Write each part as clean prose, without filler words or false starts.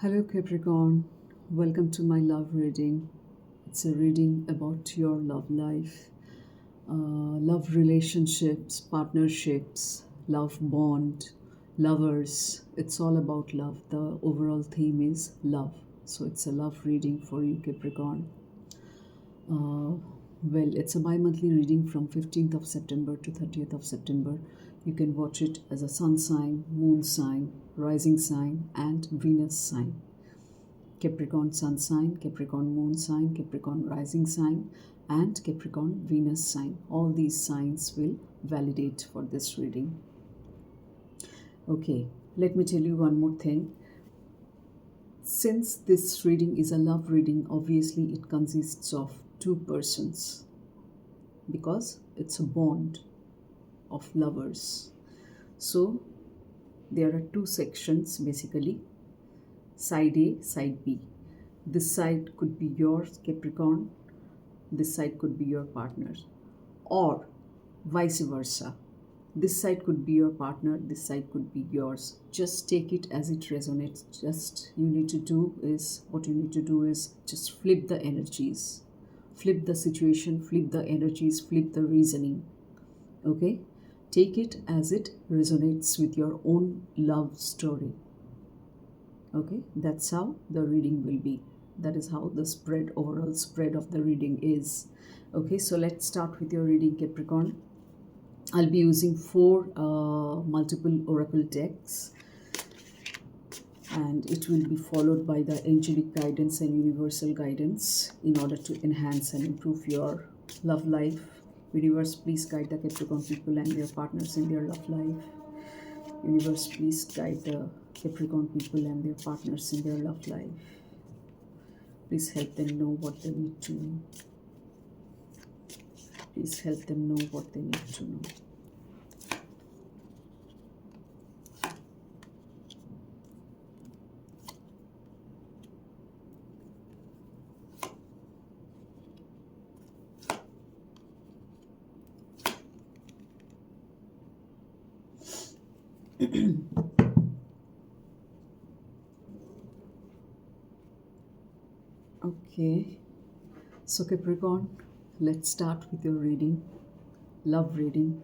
Hello, Capricorn. Welcome to my love reading. It's a reading about your love life, love relationships, partnerships, love bond, lovers. It's all about love. The overall theme is love. So it's a love reading for you, Capricorn. It's a bi monthly reading from 15th of September to 30th of September. You can watch it as a sun sign, moon sign, rising sign, and Venus sign. Capricorn sun sign, Capricorn moon sign, Capricorn rising sign, and Capricorn Venus sign. All these signs will validate for this reading. Okay, let me tell you one more thing. Since this reading is a love reading, obviously it consists of two persons because it's a bond of lovers. So there are two sections basically, side A, side B. This side could be yours, Capricorn. This side could be your partner's, or vice versa. This side could be your partner, this side could be yours. Just take it as it resonates. What you need to do is just flip the energies, flip the situation, flip the energies, flip the reasoning. Okay? Take it as it resonates with your own love story. Okay? That's how the reading will be. That is how the overall spread of the reading is. Okay, so let's start with your reading, Capricorn. I'll be using four multiple oracle decks, and it will be followed by the angelic guidance and universal guidance in order to enhance and improve your love life. Universe, please guide the Capricorn people and their partners in their love life. Universe, please guide the Capricorn people and their partners in their love life. Please help them know what they need to know. Please help them know what they need to know. Okay, so Capricorn, let's start with your reading, love reading.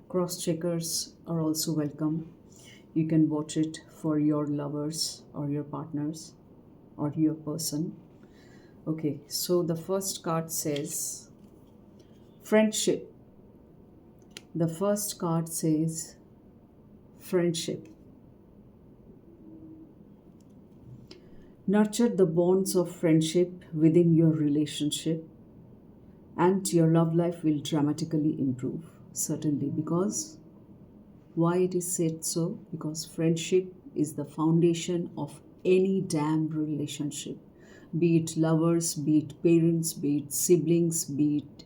Cross checkers are also welcome. You can watch it for your lovers or your partners or your person. Okay, so the first card says friendship. The first card says friendship. Nurture the bonds of friendship within your relationship, and your love life will dramatically improve. Certainly, because why it is said so? Because friendship is the foundation of any damn relationship, be it lovers, be it parents, be it siblings, be it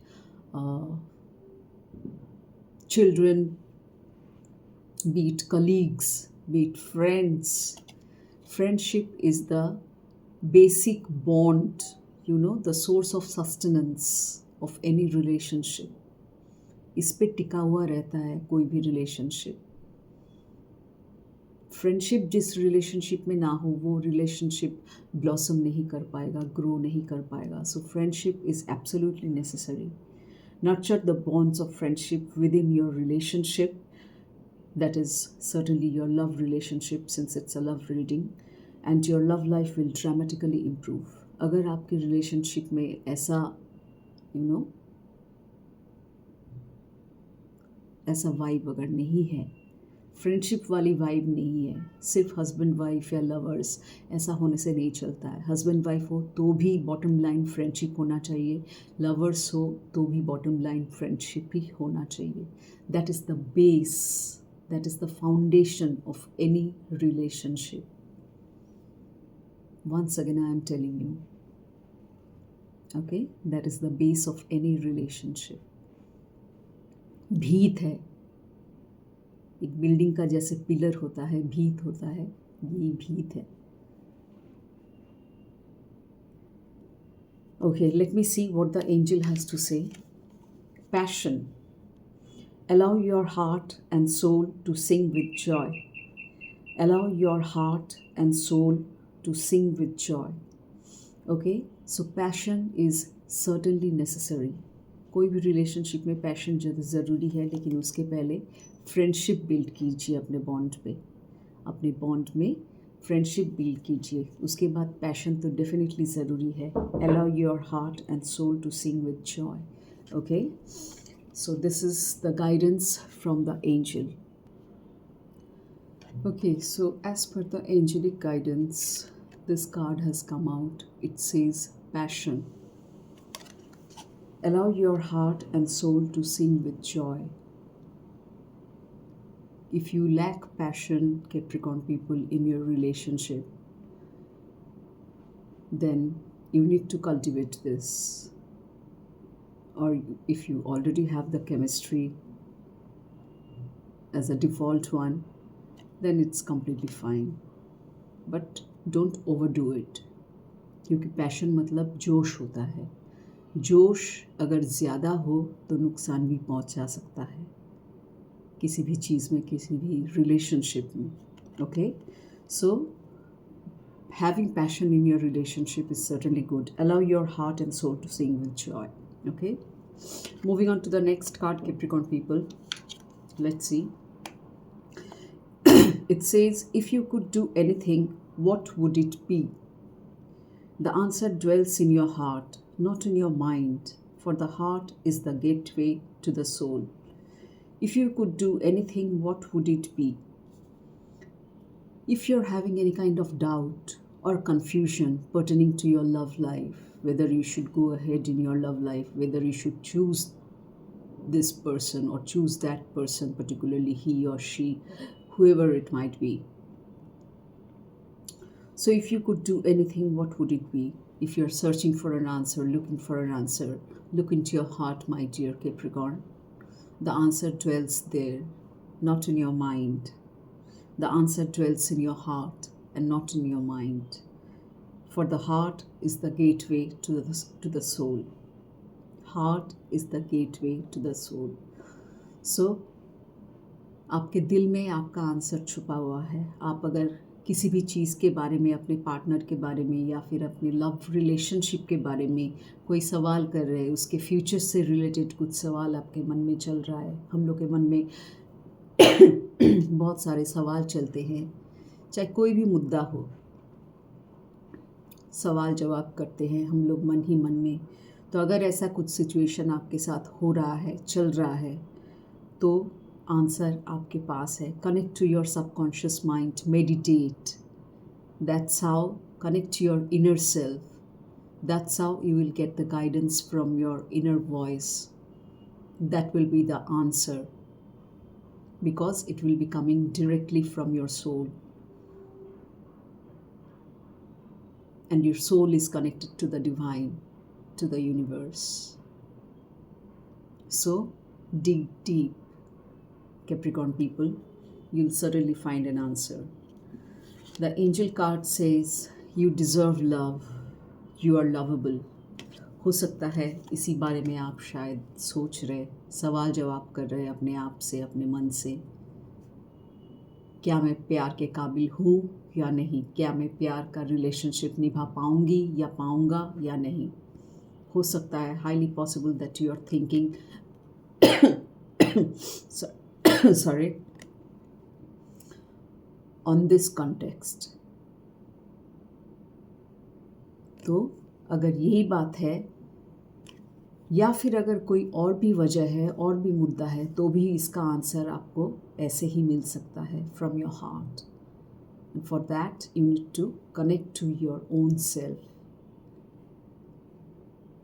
children, be it colleagues, be it friends. Friendship is the basic bond, the source of sustenance of any relationship. इस पे टिका हुआ रहता है कोई भी relationship. Friendship जिस relationship में ना हो वो रिलेशनशिप ब्लॉसम नहीं कर पाएगा, ग्रो नहीं कर पाएगा. So friendship is absolutely necessary. Nurture the bonds of friendship within your relationship. That is certainly your love relationship, since it's a love reading, and your love life will dramatically improve. अगर आपके relationship में ऐसा ऐसा vibe अगर नहीं है, friendship वाली vibe नहीं है, सिर्फ हस्बैंड वाइफ या लवर्स, ऐसा होने से नहीं चलता है. हस्बैंड वाइफ हो तो भी बॉटम लाइन फ्रेंडशिप होना चाहिए, लवर्स हो तो भी बॉटम लाइन फ्रेंडशिप ही होना चाहिए. That is the base, that is the foundation of any relationship. Once again I am telling you, okay, that is the base of any relationship. भीत है, एक बिल्डिंग का जैसे पिलर होता है, भीत होता है, ये भीत है. Okay, let me see what the angel has to say. Passion. Allow your heart and soul to sing with joy. Allow your heart and soul to sing with joy. Okay, so passion is certainly necessary. कोई भी relationship में passion ज़रूरी है, लेकिन उसके पहले friendship build कीजिए अपने बॉन्ड पे, अपने बॉन्ड में फ्रेंडशिप बिल्ड कीजिए, उसके बाद पैशन तो डेफिनेटली ज़रूरी है. Allow your heart and soul to sing with joy. Okay, so this is the guidance from the angel. Okay, so as per the angelic guidance, this card has come out. It says passion. Allow your heart and soul to sing with joy. If you lack passion, Capricorn people, in your relationship, then you need to cultivate this. Or if you already have the chemistry as a default one, then it's completely fine. But don't overdo it. क्योंकि passion मतलब जोश होता है. जोश अगर ज़्यादा हो तो नुकसान भी पहुंचा सकता है किसी भी चीज़ में, किसी भी रिलेशनशिप में. Okay, so having passion in your relationship is certainly good. Allow your heart and soul to sing with joy. Okay, moving on to the next card, Capricorn people. Let's see. It says, if you could do anything, what would it be? The answer dwells in your heart, not in your mind, for the heart is the gateway to the soul. If you could do anything, what would it be? If you're having any kind of doubt or confusion pertaining to your love life, whether you should go ahead in your love life, whether you should choose this person or choose that person, particularly he or she, whoever it might be. So if you could do anything, what would it be? If you're searching for an answer, looking for an answer, look into your heart, my dear Capricorn. The answer dwells there, not in your mind. The answer dwells in your heart and not in your mind. For the heart is the gateway to the soul. Heart is the gateway to the soul. So आपके दिल में आपका answer छुपा हुआ है. आप अगर किसी भी चीज़ के बारे में, अपने पार्टनर के बारे में या फिर अपने लव रिलेशनशिप के बारे में कोई सवाल कर रहे हैं, उसके फ्यूचर से रिलेटेड कुछ सवाल आपके मन में चल रहा है. हम लोग के मन में बहुत सारे सवाल चलते हैं, चाहे कोई भी मुद्दा हो, सवाल जवाब करते हैं हम लोग मन ही मन में. तो अगर ऐसा कुछ सिचुएशन आपके साथ हो रहा है, चल रहा है, तो आंसर आपके पास है. Connect to your subconscious mind, meditate. That's how connect to your inner self. That's how you will get the guidance from your inner voice. That will be the answer, because it will be coming directly from your soul. And your soul is connected to the divine, to the universe. So dig deep, Capricorn people, you'll certainly find an answer. The angel card says, you deserve love, you are lovable. हो सकता है इसी बारे में आप शायद सोच रहे, सवाल जवाब कर रहे अपने आप से, अपने मन से. क्या मैं प्यार के काबिल हूँ या नहीं? क्या मैं प्यार का रिलेशनशिप निभा पाऊँगी या पाऊँगा या नहीं? हो सकता है, highly possible that you are thinking sorry, on this context. तो अगर यही बात है या फिर अगर कोई और भी वजह है, और भी मुद्दा है, तो भी इसका आंसर आपको ऐसे ही मिल सकता है from your heart. And for that you need to connect to your own self,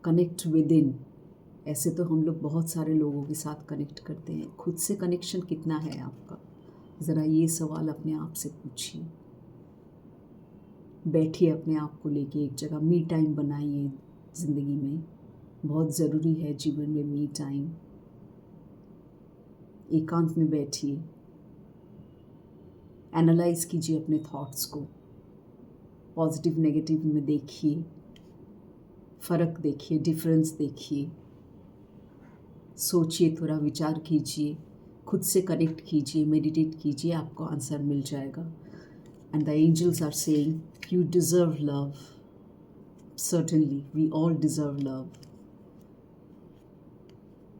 connect within. ऐसे तो हम लोग बहुत सारे लोगों के साथ कनेक्ट करते हैं. खुद से कनेक्शन कितना है आपका? ज़रा ये सवाल अपने आप से पूछिए. बैठिए अपने आप को लेके एक जगह, मी टाइम बनाइए. ज़िंदगी में बहुत ज़रूरी है, जीवन में मी टाइम. एकांत में बैठिए, एनालाइज कीजिए अपने थॉट्स को, पॉजिटिव नेगेटिव में देखिए, फ़र्क देखिए, डिफरेंस देखिए, सोचिए, थोड़ा विचार कीजिए खुद से कनेक्ट कीजिए, मेडिटेट कीजिए, आपको आंसर मिल जाएगा. And the angels are saying you deserve love. Certainly, we all deserve love.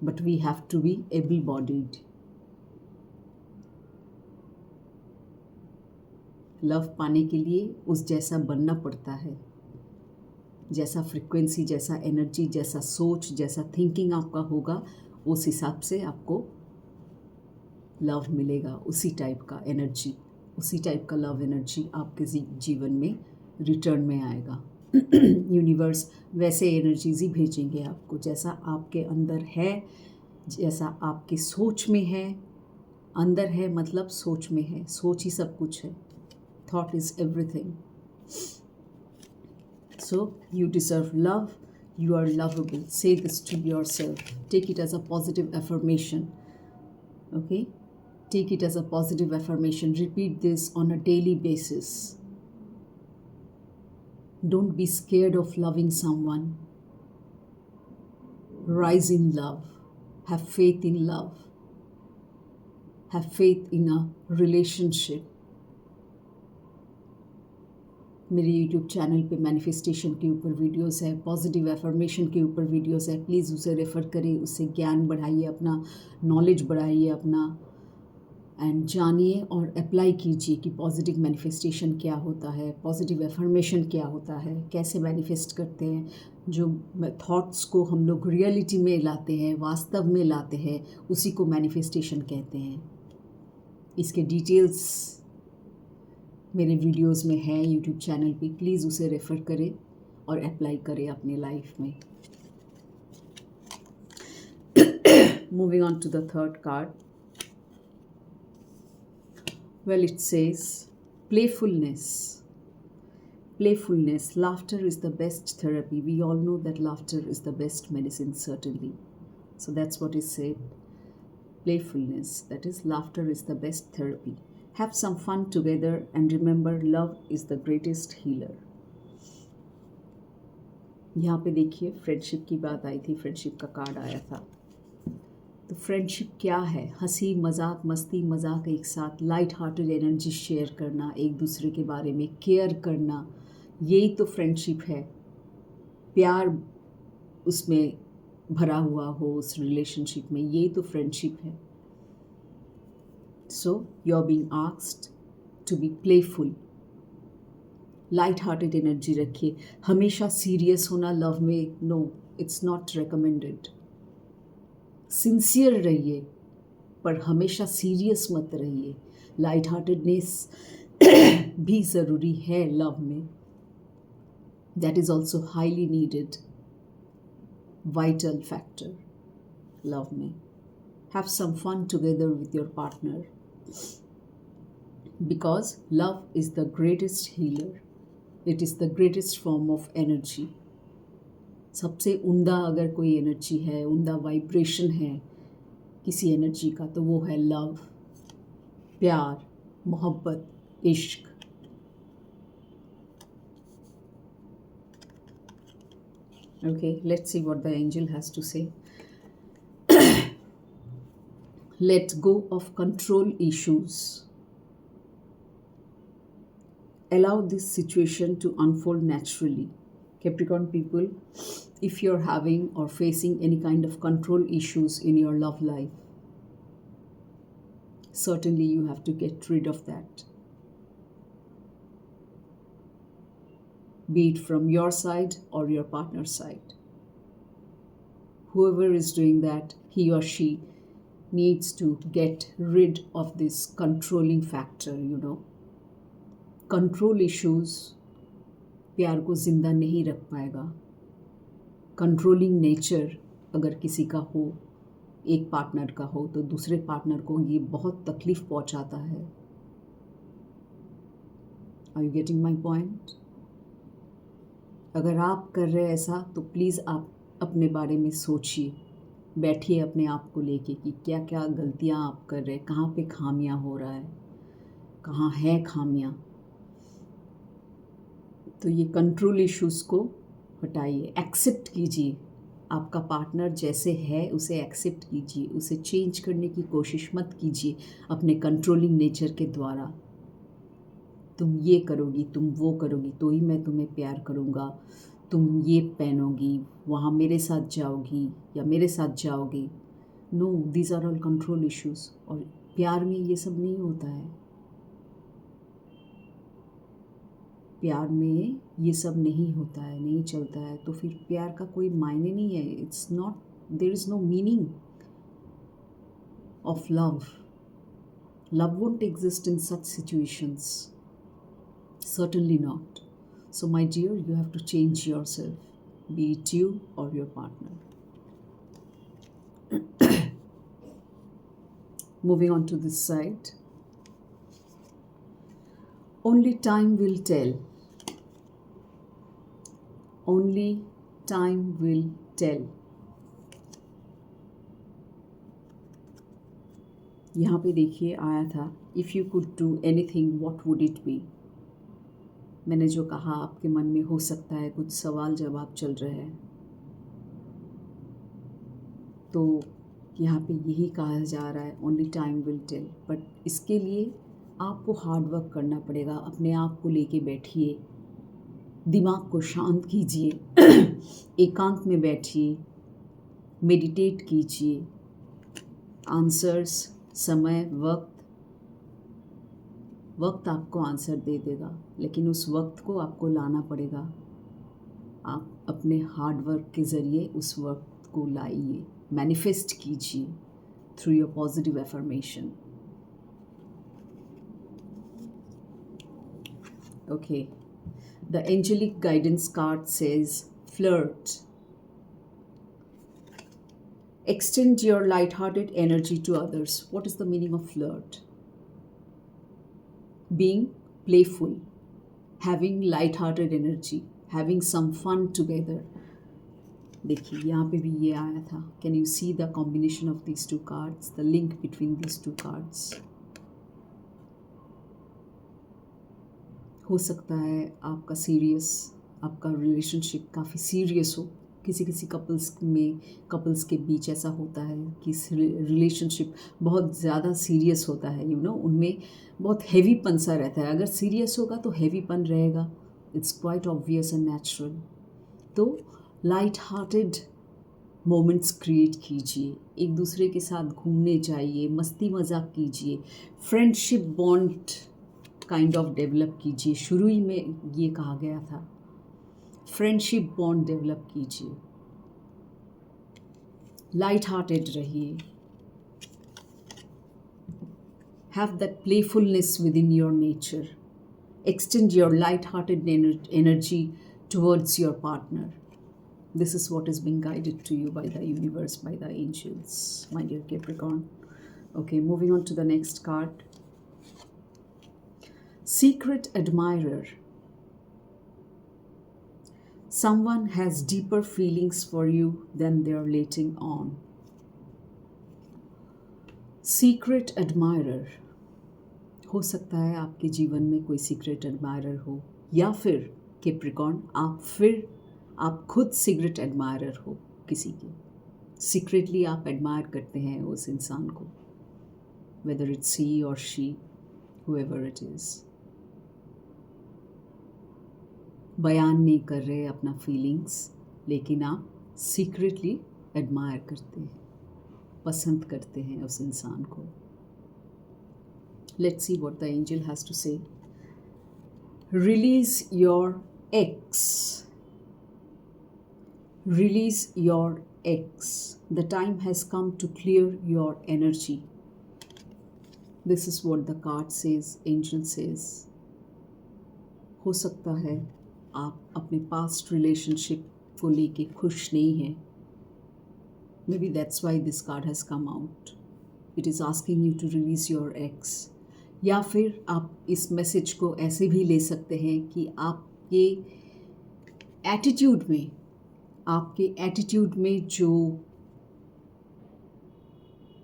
But we have to be able-bodied. Love पाने के लिए उस जैसा बनना पड़ता है. जैसा फ्रिक्वेंसी, जैसा एनर्जी, जैसा सोच, जैसा थिंकिंग आपका होगा, उस हिसाब से आपको लव मिलेगा. उसी टाइप का एनर्जी, उसी टाइप का लव एनर्जी आपके जीवन में रिटर्न में आएगा. यूनिवर्स वैसे एनर्जीज ही भेजेंगे आपको, जैसा आपके अंदर है, जैसा आपके सोच में है. अंदर है मतलब सोच में है. सोच ही सब कुछ है. Thought is everything. So you deserve love. You are lovable. Say this to yourself. Take it as a positive affirmation. Okay? Take it as a positive affirmation. Repeat this on a daily basis. Don't be scared of loving someone. Rise in love. Have faith in love. Have faith in a relationship. मेरे YouTube channel पे manifestation के ऊपर videos है, positive affirmation के ऊपर videos है. Please उसे refer करें, उससे ज्ञान बढ़ाइए, अपना नॉलेज बढ़ाइए अपना, एंड जानिए और अप्लाई कीजिए कि पॉजिटिव मैनिफेस्टेशन क्या होता है, पॉजिटिव एफर्मेशन क्या होता है, कैसे मैनिफेस्ट करते हैं. जो थॉट्स को हम लोग रियलिटी में लाते हैं, वास्तव में लाते हैं, उसी को मैनिफेस्टेशन कहते हैं. इसके डिटेल्स मेरे वीडियोस में है यूट्यूब चैनल पे. प्लीज़ उसे रेफ़र करें और अप्लाई करें अपने लाइफ में. Moving on to the third card. Well, it says playfulness. Playfulness. Laughter is the best therapy. We all know that laughter is the best medicine, certainly. So that's what is said. Playfulness. That is, laughter is the best therapy. Have some fun together and remember, love is the greatest healer. यहाँ पे देखिए friendship की बात आई थी, friendship का card आया था. तो फ्रेंडशिप क्या है? हंसी मजाक, मस्ती मजाक एक साथ, लाइट हार्टेड एनर्जी शेयर करना, एक दूसरे के बारे में केयर करना, यही तो फ्रेंडशिप है. प्यार उसमें भरा हुआ हो उस रिलेशनशिप में, यही तो फ्रेंडशिप है. So you are being asked to be playful. Light hearted energy रखिए. हमेशा सीरियस होना लव में, no, it's not recommended. Sincere रहिए पर हमेशा सीरियस मत रहिए. लाइट हार्टेडनेस भी ज़रूरी है लव में. That is also highly needed, vital factor love में. Have some fun together with your partner because love is the greatest healer. It is the greatest form of energy. सबसे उम्दा अगर कोई energy है, उम्दा वाइब्रेशन है किसी एनर्जी का, तो वो है लव, प्यार, मोहब्बत, इश्क. Okay, let's see what the angel has to say. Let go of control issues. Allow this situation to unfold naturally. Capricorn people, if you're having or facing any kind of control issues in your love life, certainly you have to get rid of that. Be it from your side or your partner's side. Whoever is doing that, he or she needs to get rid of this controlling factor, you know. Control issues प्यार को ज़िंदा नहीं रख पाएगा. Controlling nature अगर किसी का हो, एक पार्टनर का हो, तो दूसरे पार्टनर को ये बहुत तकलीफ़ पहुंचाता है. Are you getting my point? अगर आप कर रहे हैं ऐसा, तो प्लीज़ आप अपने बारे में सोचिए. बैठिए अपने आप को लेके कि क्या क्या गलतियां आप कर रहे हैं, कहाँ पे खामियां हो रहा है, कहाँ है खामियां. तो ये कंट्रोल इश्यूज़ को हटाइए, एक्सेप्ट कीजिए आपका पार्टनर जैसे है उसे एक्सेप्ट कीजिए, उसे चेंज करने की कोशिश मत कीजिए अपने कंट्रोलिंग नेचर के द्वारा। तुम ये करोगी, तुम वो करोगी तो ही मैं तुम्हें प्यार करूँगा, तुम ये पहनोगी, वहाँ मेरे साथ जाओगी या मेरे साथ जाओगे। No, these are all control issues. और प्यार में ये सब नहीं होता है, प्यार में ये सब नहीं होता है, नहीं चलता है। तो फिर प्यार का कोई मायने नहीं है। It's not, there is no meaning of love. Love won't exist in such situations, certainly not. So my dear, you have to change yourself, be it you or your partner. Moving on to this side. Only time will tell. Only time will tell. यहाँ पे देखिए आया था, if you could do anything what would it be. मैंने जो कहा आपके मन में हो सकता है कुछ सवाल जवाब चल रहे हैं, तो यहाँ पे यही कहा जा रहा है only time will tell. But इसके लिए आपको हार्ड वर्क करना पड़ेगा। अपने आप को लेके बैठिए, दिमाग को शांत कीजिए, एकांत में बैठिए, मेडिटेट कीजिए। आंसर्स, समय, वक्त आपको आंसर दे देगा, लेकिन उस वक्त को आपको लाना पड़ेगा। आप अपने हार्ड वर्क के ज़रिए उस वक्त को लाइए, मैनिफेस्ट कीजिए through your positive affirmation. Okay, the angelic guidance card says flirt. Extend your light-hearted energy to others. What is the meaning of flirt? Being playful, having light-hearted energy, having some fun together. देखिए यहाँ पे भी ये आया था. Can you see the combination of these two cards? The link between these two cards. हो सकता है आपका रिलेशनशिप काफ़ी सीरियस हो. किसी किसी कपल्स के बीच ऐसा होता है कि रिलेशनशिप बहुत ज़्यादा सीरियस होता है, उनमें बहुत हैवीपन सा रहता है. अगर सीरियस होगा तो हैवीपन रहेगा. It's quite obvious and natural. तो लाइट हार्टेड मोमेंट्स क्रिएट कीजिए, एक दूसरे के साथ घूमने जाइए, मस्ती मजाक कीजिए, friendship bond kind of develop कीजिए. शुरू ही में ये कहा गया था, फ्रेंडशिप बॉन्ड डेवलप कीजिए, लाइट हार्टेड रहिए, have that playfulness with in your nature, extend your light hearted energy towards your partner. This is what is being guided to you by the universe, by the angels, my dear Capricorn. Okay, moving on to the next card. Secret admirer. Someone has deeper feelings for you than they are letting on. Secret admirer. हो सकता है आपके जीवन में कोई secret admirer हो, या फिर कैप्रिकॉर्न आप खुद सीक्रेट एडमायरर हो किसी के. सीक्रेटली आप एडमायर करते हैं उस इंसान को, वेदर इट्स ही और शी, हुएवर इट इज़. बयान नहीं कर रहे अपना फीलिंग्स, लेकिन आप सीक्रेटली एडमायर करते हैं, पसंद करते हैं उस इंसान को. Let's see what the angel has to say. Release your ex. Release your ex. The time has come to clear your energy. This is what the card says, angel says. हो सकता है आप अपने past relationship को लेके खुश नहीं हैं. Maybe that's why this card has come out. It is asking you to release your ex. या फिर आप इस मैसेज को ऐसे भी ले सकते हैं कि आपके एटीट्यूड में जो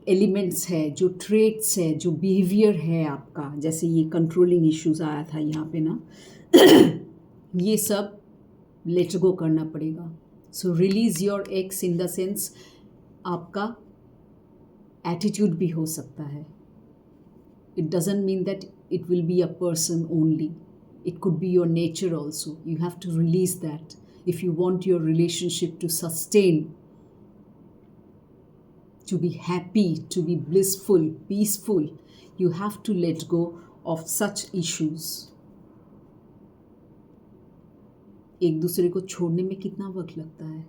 एलिमेंट्स है, जो ट्रेट्स है, जो बिहेवियर है आपका, जैसे ये कंट्रोलिंग इश्यूज आया था यहाँ पे ना, ये सब लेट गो करना पड़ेगा. So release your ex in the sense आपका एटीट्यूड भी हो सकता है. It doesn't mean that it will be a person only. It could be your nature also. You have to release that. If you want your relationship to sustain, to be happy, to be blissful, peaceful, you have to let go of such issues. एक दूसरे को छोड़ने में कितना वक्त लगता है,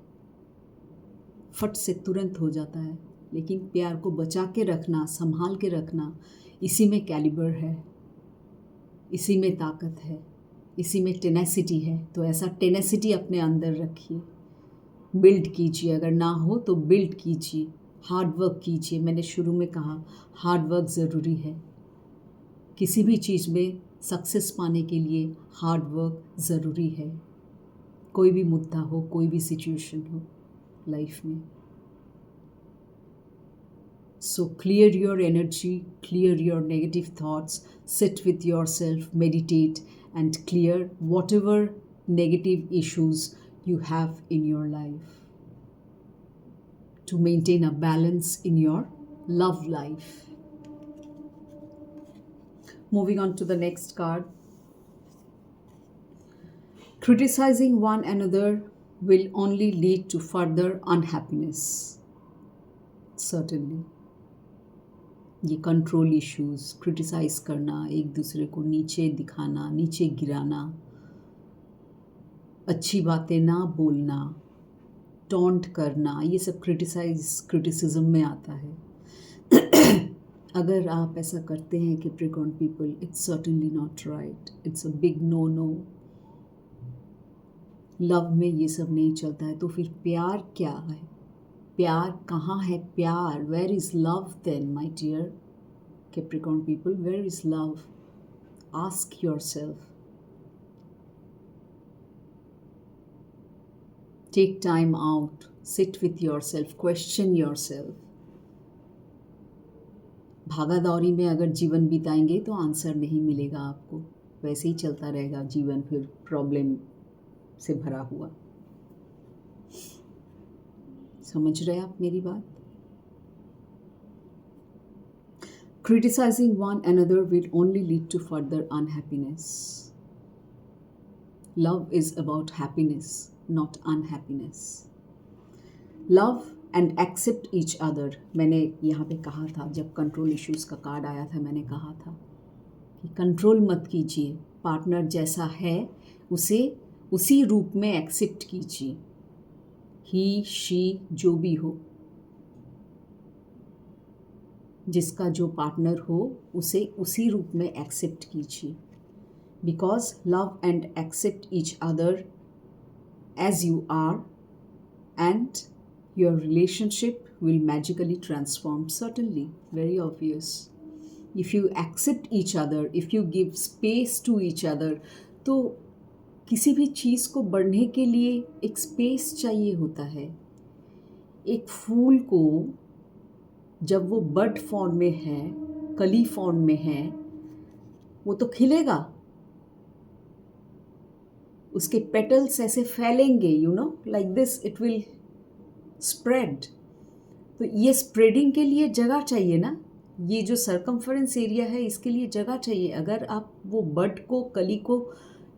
फट से तुरंत हो जाता है, लेकिन प्यार को बचा के रखना, संभाल के रखना, इसी में कैलिबर है, इसी में ताकत है, इसी में टेनेसिटी है. तो ऐसा टेनेसिटी अपने अंदर रखिए, बिल्ड कीजिए. अगर ना हो तो बिल्ड कीजिए, हार्ड वर्क कीजिए. मैंने शुरू में कहा हार्ड वर्क ज़रूरी है. किसी भी चीज़ में सक्सेस पाने के लिए हार्ड वर्क ज़रूरी है. कोई भी मुद्दा हो, कोई भी सिचुएशन हो लाइफ में. So clear your energy, clear your negative thoughts, sit with yourself, meditate and clear whatever negative issues you have in your life to maintain a balance in your love life. Moving on to the next card. Criticizing one another will only lead to further unhappiness. Certainly. ये control issues, criticise करना, एक दूसरे को नीचे दिखाना, नीचे गिराना, अच्छी बातें ना बोलना, टॉन्ट करना, ये सब क्रिटिसिज्म में आता है. अगर आप ऐसा करते हैं Capricorn people, it's certainly not right. It's a big no no. Love में ये सब नहीं चलता है. तो फिर प्यार क्या है? प्यार कहाँ है? प्यार, where is love then my dear Capricorn people? Where is love? Ask yourself. Take time out, sit with yourself, question yourself. भागा दौड़ी में अगर जीवन बिताएंगे तो आंसर नहीं मिलेगा आपको. वैसे ही चलता रहेगा जीवन, फिर प्रॉब्लम से भरा हुआ. समझ रहे आप मेरी बात? Criticizing one another will only lead to further unhappiness. Love is about happiness, not unhappiness. Love and accept each other. मैंने यहाँ पे कहा था, जब कंट्रोल इश्यूज़ का कार्ड आया था, मैंने कहा था कि कंट्रोल मत कीजिए. पार्टनर जैसा है उसे उसी रूप में एक्सेप्ट कीजिए. ही, शी, जो भी हो, जिसका जो पार्टनर हो उसे उसी रूप में एक्सेप्ट कीजिए. Because love and accept each other as you are and your relationship will magically transform. Certainly, very obvious. If you accept each other, if you give space to each other, तो किसी भी चीज़ को बढ़ने के लिए एक space चाहिए होता है. एक फूल को जब वो बड फॉर्म में है, कली फॉर्म में है, वो तो खिलेगा, उसके पेटल्स ऐसे फैलेंगे, you know, like this it will spread. तो ये स्प्रेडिंग के लिए जगह चाहिए ना. ये जो सरकमफरेंस एरिया है, इसके लिए जगह चाहिए. अगर आप वो बड को, कली को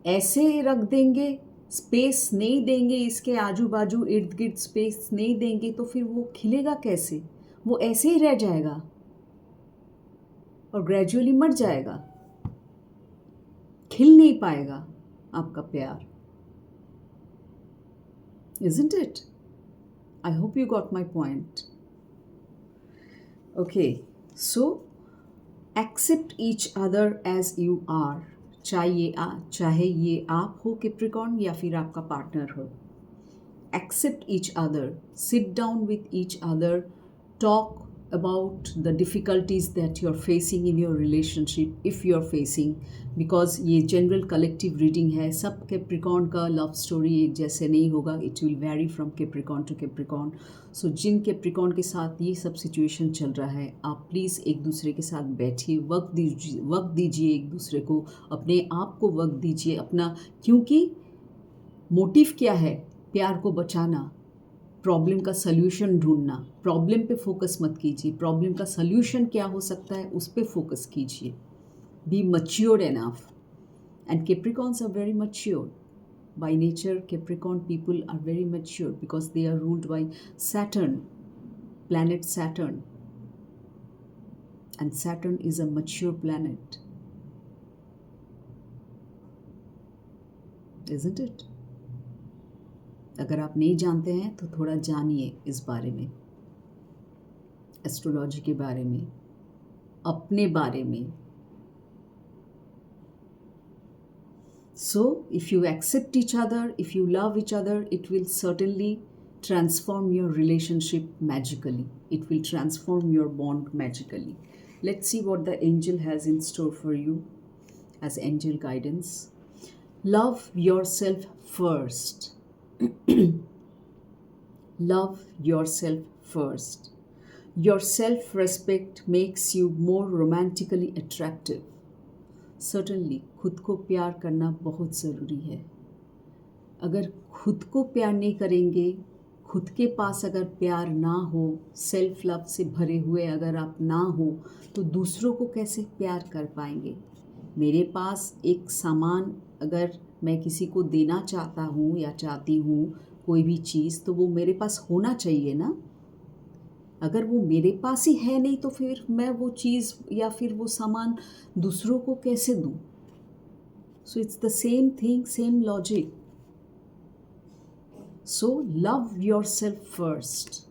ऐसे रख देंगे, स्पेस नहीं देंगे, इसके आजू बाजू इर्द गिर्द स्पेस नहीं देंगे, तो फिर वो खिलेगा कैसे? वो ऐसे ही रह जाएगा और ग्रेजुअली मर जाएगा. खिल नहीं पाएगा आपका प्यार. Isn't it? I hope you got my point. Okay, so accept each other as you are. चाहे ये आप हो कैप्रिकॉर्न या फिर आपका पार्टनर हो. Accept each other. Sit down with each other. Talk about the difficulties that you're facing in your relationship, if you're facing, because ये general collective reading है. सब कैप्रिकॉर्न का लव स्टोरी एक जैसे नहीं होगा. It will vary from Capricorn to Capricorn. So जिन Capricorn के साथ ये सब सिचुएशन चल रहा है, आप प्लीज़ एक दूसरे के साथ बैठिए, वक्त दीजिए एक दूसरे को, अपने आप को वक्त दीजिए अपना. क्योंकि मोटिव क्या है? प्यार को बचाना, प्रॉब्लम का सल्यूशन ढूंढना। प्रॉब्लम पे फोकस मत कीजिए, प्रॉब्लम का सल्यूशन क्या हो सकता है उस पे फोकस कीजिए। Be matured enough, and Capricorns are very matured by nature. Capricorn people are very mature because they are ruled by Saturn, planet Saturn, and Saturn is a mature planet, isn't it? अगर आप नहीं जानते हैं तो थोड़ा जानिए इस बारे में, एस्ट्रोलॉजी के बारे में, अपने बारे में. So if you accept each other, if you love each other, it will certainly transform your relationship magically. It will transform your bond magically. Let's see what the angel has in store for you as angel guidance. Love yourself first. Love yourself first. Your self-respect makes you more romantically attractive. Certainly, खुद को प्यार करना बहुत ज़रूरी है. अगर खुद को प्यार नहीं करेंगे, खुद के पास अगर प्यार ना हो, सेल्फ लव से भरे हुए अगर आप ना हो, तो दूसरों को कैसे प्यार कर पाएंगे? मेरे पास एक सामान अगर मैं किसी को देना चाहता हूँ या चाहती हूँ, कोई भी चीज़, तो वो मेरे पास होना चाहिए ना. अगर वो मेरे पास ही है नहीं तो फिर मैं वो चीज़ या फिर वो सामान दूसरों को कैसे दूँ? So it's the same thing, same logic. So love yourself first.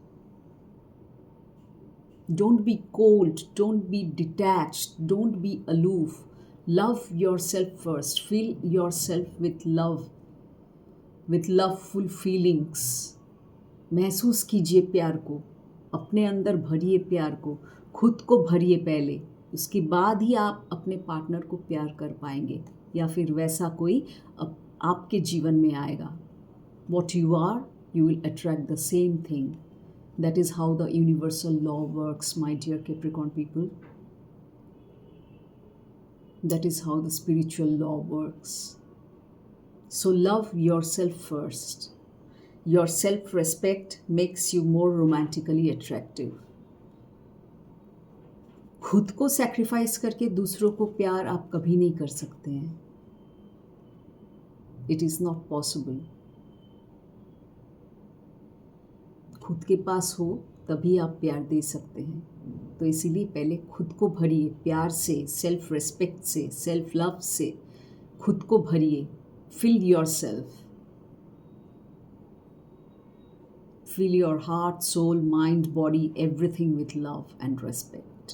Don't be cold, don't be detached, don't be aloof. Love yourself first. Fill yourself with love, with loveful feelings. महसूस कीजिए प्यार को, अपने अंदर भरिए प्यार को, खुद को भरिए पहले, उसके बाद ही आप अपने पार्टनर को प्यार कर पाएंगे या फिर वैसा कोई आपके जीवन में आएगा. What you are, you will attract the same thing. That is how the universal law works, my dear Capricorn people. That is how the spiritual law works. So love yourself first. Your self-respect makes you more romantically attractive. खुद को sacrifice करके दूसरों को प्यार आप कभी नहीं कर सकते हैं. It is not possible. खुद के पास हो तभी आप प्यार दे सकते हैं. तो इसीलिए पहले खुद को भरिए प्यार से, सेल्फ रेस्पेक्ट से, सेल्फ लव से. खुद को भरिए. Fill yourself. Fill your heart, soul, mind, body, everything with love and respect.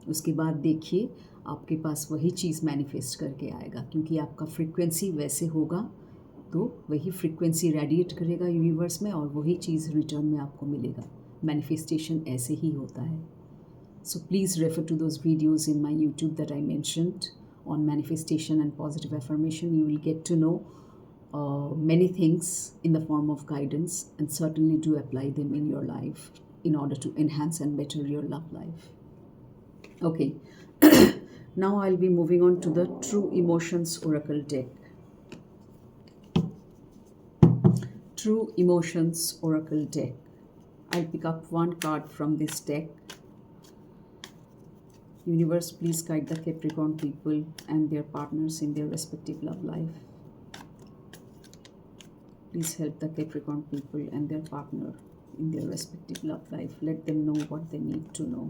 उसके बाद देखिए आपके पास वही चीज़ मैनिफेस्ट करके आएगा, क्योंकि आपका फ्रीक्वेंसी वैसे होगा तो वही फ्रीक्वेंसी रेडिएट करेगा यूनिवर्स में और वही चीज़ रिटर्न में आपको मिलेगा. मैनिफेस्टेशन ऐसे ही होता है. So please refer to those videos in my YouTube that I mentioned on manifestation and positive affirmation. You will get to know many things in the form of guidance, and certainly do apply them in your life in order to enhance and better your love life. Okay, now I'll be moving on to the True Emotions Oracle deck. True Emotions Oracle deck. I'll pick up one card from this deck. Universe, please guide the Capricorn people and their partners in their respective love life. Please help the Capricorn people and their partner in their respective love life. Let them know what they need to know.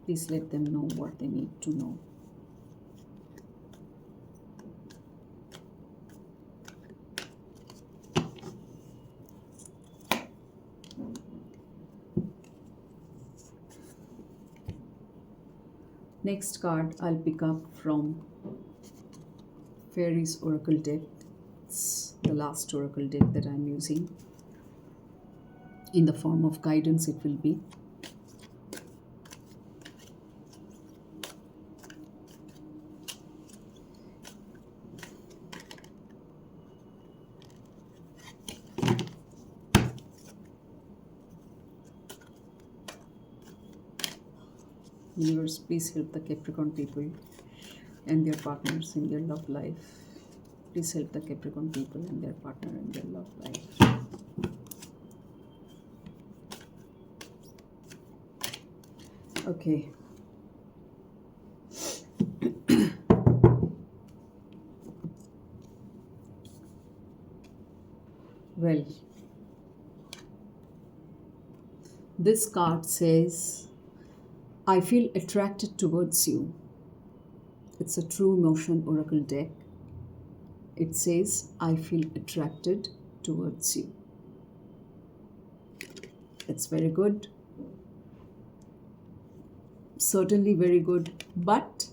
Please let them know what they need to know. Next card I'll pick up from Fairies Oracle deck. It's the last oracle deck that I'm using. In the form of guidance it will be. Universe, please help the Capricorn people and their partners in their love life. Please help the Capricorn people and their partner in their love life. Okay. Well, this card says, I feel attracted towards you. It's a true emotion oracle deck. It says, I feel attracted towards you. It's very good. Certainly very good. But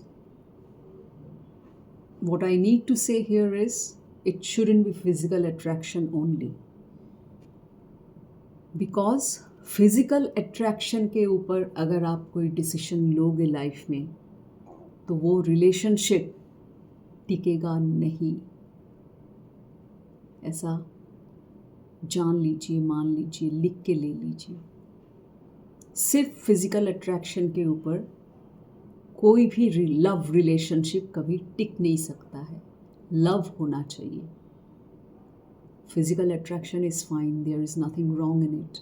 what I need to say here is, it shouldn't be physical attraction only. Because physical attraction के ऊपर अगर आप कोई decision लोगे life में तो वो relationship टिकेगा नहीं, ऐसा जान लीजिए, मान लीजिए, लिख के ले लीजिए। सिर्फ फिजिकल अट्रैक्शन के ऊपर कोई भी लव रिलेशनशिप कभी टिक नहीं सकता है। लव होना चाहिए। Physical attraction is fine, there is nothing wrong in it,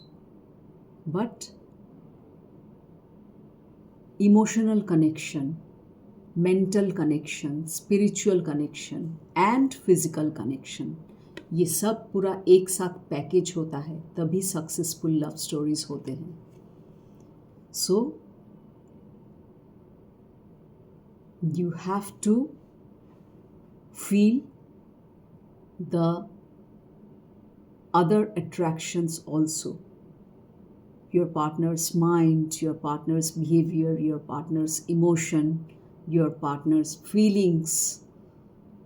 but emotional connection, mental connection, spiritual connection and physical connection, ये सब पूरा एक साथ पैकेज होता है, तभी सक्सेसफुल लव स्टोरीज होते हैं। सो you have to feel the other attractions also. Your partner's mind, your partner's behavior, your partner's emotion, your partner's feelings,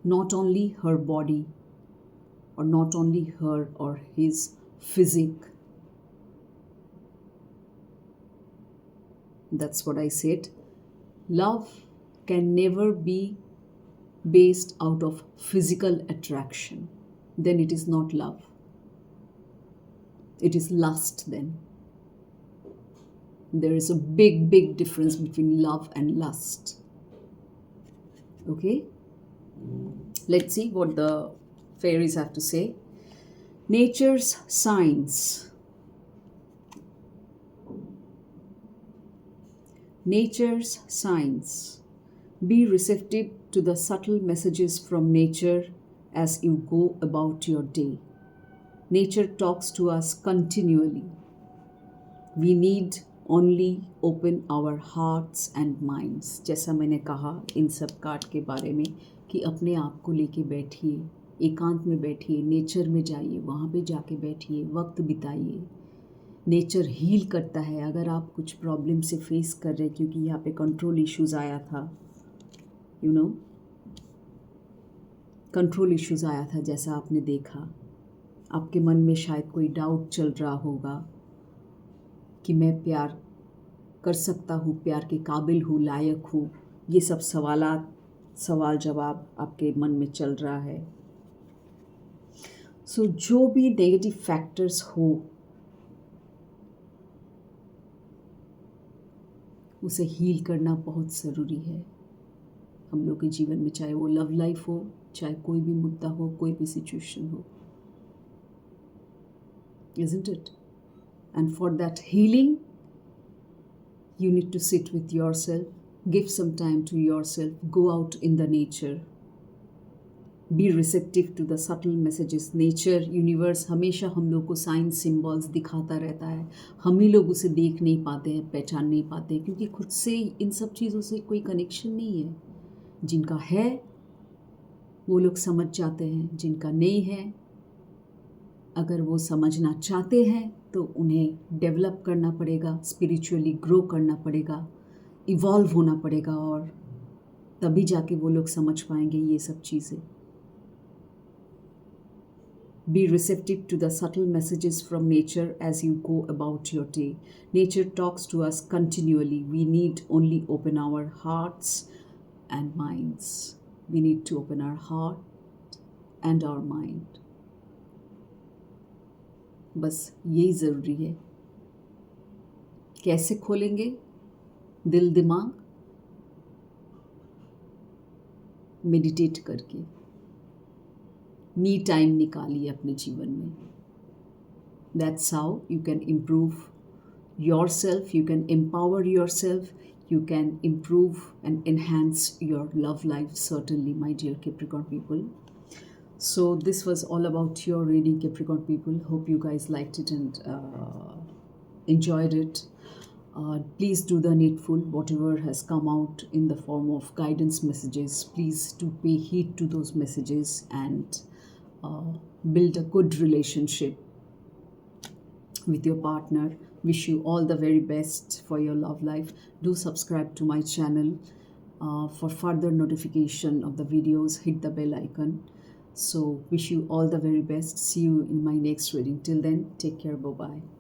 not only her body or not only her or his physique. That's what I said. Love can never be based out of physical attraction. Then it is not love. It is lust then. There is a big difference between love and lust. Okay? Let's see what the fairies have to say. Nature's signs. Nature's signs. Be receptive to the subtle messages from nature as you go about your day. Nature talks to us continually. We need only open our hearts and minds. जैसा मैंने कहा इन सब card के बारे में कि अपने आप को लेके बैठिए, एकांत में बैठिए, नेचर में जाइए, वहाँ पे जाके बैठिए, वक्त बिताइए। नेचर हील करता है। अगर आप कुछ प्रॉब्लम से फेस कर रहे हैं, क्योंकि यहाँ पे कंट्रोल इश्यूज़ आया था, कंट्रोल इश्यूज़ आया था, जैसा आपने देखा। आपके मन में शायद कोई डाउट चल रहा होगा कि मैं प्यार कर सकता हूँ, प्यार के काबिल हूँ, लायक हूँ। ये सब सवाल जवाब आपके मन में चल रहा है। सो जो भी नेगेटिव फैक्टर्स हो उसे हील करना बहुत ज़रूरी है हम लोग के जीवन में, चाहे वो लव लाइफ हो, चाहे कोई भी मुद्दा हो, कोई भी सिचुएशन हो। Isn't it? And for that healing, you need to sit with yourself, give some time to yourself, go out in the nature, be receptive to the subtle messages. Nature, universe हमेशा हम लोग को sign symbols दिखाता रहता है। हम ही लोग उसे देख नहीं पाते हैं, पहचान नहीं पाते हैं, क्योंकि खुद से इन सब चीज़ों से कोई कनेक्शन नहीं है। जिनका है वो लोग समझ जाते हैं, जिनका नहीं है, अगर वो समझना चाहते हैं तो उन्हें डेवलप करना पड़ेगा, स्पिरिचुअली ग्रो करना पड़ेगा, इवॉल्व होना पड़ेगा, और तभी जाके वो लोग समझ पाएंगे ये सब चीज़ें। Be receptive to the subtle messages from nature as you go about your day. Nature talks to us continually. We need only open our hearts and minds. We need to open our heart and our mind. बस यही ज़रूरी है। कैसे खोलेंगे दिल दिमाग? Meditate करके, me time निकालिए अपने जीवन में. That's how you can improve yourself, you can empower yourself, you can improve and enhance your love life, certainly, my dear Capricorn people. So, this was all about your reading, Capricorn people. Hope you guys liked it and enjoyed it. Please do the needful, whatever has come out in the form of guidance messages. Please do pay heed to those messages and build a good relationship with your partner. Wish you all the very best for your love life. Do subscribe to my channel for further notification of the videos. Hit the bell icon. So wish you all the very best. See you in my next reading. Till then, take care. Bye bye.